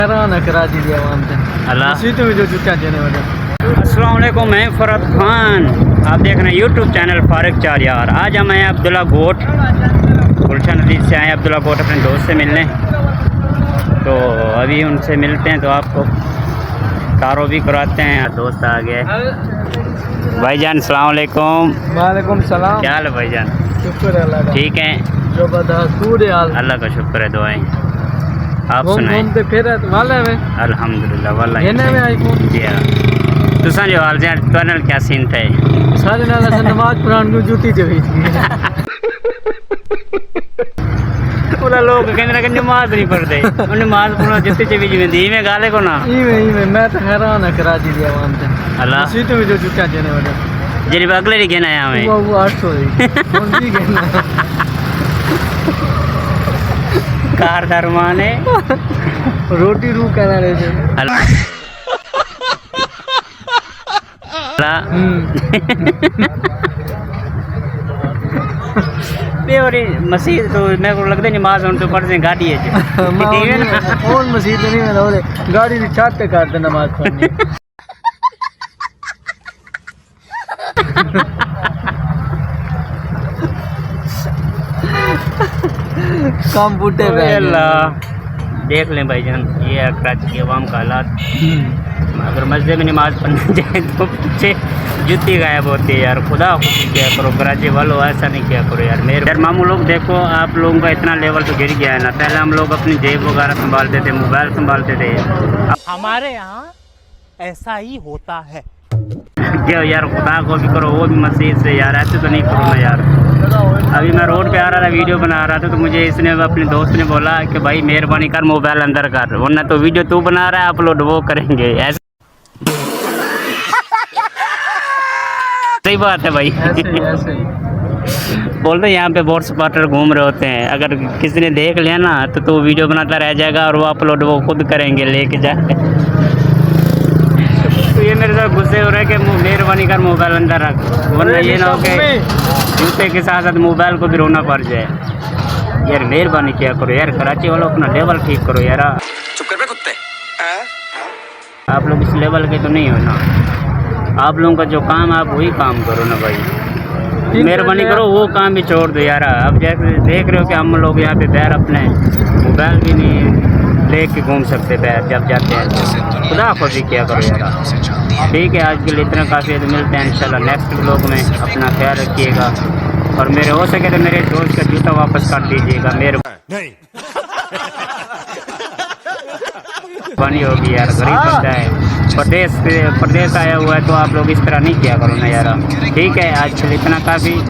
अस्सलाम वालेकुम, मैं फ़रत खान, आप देख रहे हैं यूट्यूब चैनल फारिक 4 यार। आज हम आए अब्दुल्ला गोट, गुलशन नदी से आए अब्दुल्ला गोट अपने दोस्त से मिलने। तो अभी उनसे मिलते हैं तो आपको तारो भी कराते हैं। दोस्त आ गए। भाईजान अस्सलाम वालेकुम। वालेकुम सलाम। क्या हाल है भाईजान? शुक्र है अल्लाह का। ठीक है, अल्लाह का शुक्र है, दुआएं आप सुनाएं। अल्हम्दुलिल्लाह वाला जी हाँ। तुसा जो हाल है तुहाडे क्या सीन थे? सारे नाल अस नमाज पढ़ान को जूती चवी थी। पूरा लोग कहंदे कि नमाज नहीं पढ़दे, नमाज पढ़ना जूती चवी जिवेंदी में गाले को ना इवे मैं तो हैरान है कराची दी आवाम ते। अल्लाह सीट में जो जूता देने वाला जेरी अगले नहीं कहना है हमें वो 800 है कौन सी कहना कार दरमान है रोटी रू कहना रे जे अल्लाह और मसीह तो मेरे को लगता है नमाज उन तो पढ़ते गाड़ी है कौन मसीह नहीं है और गाड़ी की छत पे कर दे नमाज पढ़नी। काम बूटे पे अल्लाह देख लें भाईजान, ये है कराची की आवाम का हालात। अगर मस्जिद में नमाज पढ़ने जाए तो पीछे जूती गायब होती है यार। खुदा क्या करो कराची वालों, ऐसा नहीं किया करो यार। मेरे यार मामू लोग देखो, आप लोगों का इतना लेवल तो गिर गया है ना। पहले हम लोग अपनी जेब वगैरह संभालते थे, मोबाइल संभालते थे। हमारे यहाँ ऐसा ही होता है। क्या यार, खुदा को भी करो, वो भी मस्जिद से यार, ऐसे तो नहीं करो ना यार। अभी मैं रोड पे आ रहा था, वीडियो बना रहा था, तो मुझे इसने अपने दोस्त ने बोला कि भाई मेहरबानी कर मोबाइल अंदर कर, वरना तो वीडियो तू बना रहा है अपलोड वो करेंगे। ऐसे सही बात है भाई। ऐसे बोल रहे यहाँ पे बहुत सपोर्टर घूम रहे होते हैं, अगर किसी ने देख लिया ना तो तू वीडियो बनाता रह जाएगा और वो अपलोड वो खुद करेंगे लेके जाके। तो ये मेरे साथ गुस्से हो रहा है कि मेहरबानी कर मोबाइल अंदर रख, वरना ये ना हो कि जूते के साथ साथ मोबाइल को भी रोना पड़ जाए। यार मेहरबानी क्या करो यार, कराची वालों अपना लेवल ठीक करो यार। चुप कर बे कुत्ते। आप लोग इस लेवल के तो नहीं हो ना। आप लोगों का जो काम है आप वही काम करो ना भाई। मेहरबानी करो, वो काम भी छोड़ दो यार। अब जैसे देख रहे हो कि हम लोग यहाँ पे बैर अपने मोबाइल भी नहीं ले के घूम सकते बैर जब जाते हैं। खुदा को भी क्या करो यार। ठीक है, आज के लिए इतना काफ़ी है, तो मिलते हैं इंशाल्लाह नेक्स्ट व्लॉग में। अपना ख्याल रखिएगा और मेरे हो सके तो मेरे दोस्त का जूता वापस कर दीजिएगा, मेहरबानी होगी यार। गरीब बंदा है, प्रदेश आया हुआ है, तो आप लोग इस तरह नहीं किया करो ना यार। ठीक है, आज के लिए इतना काफ़ी।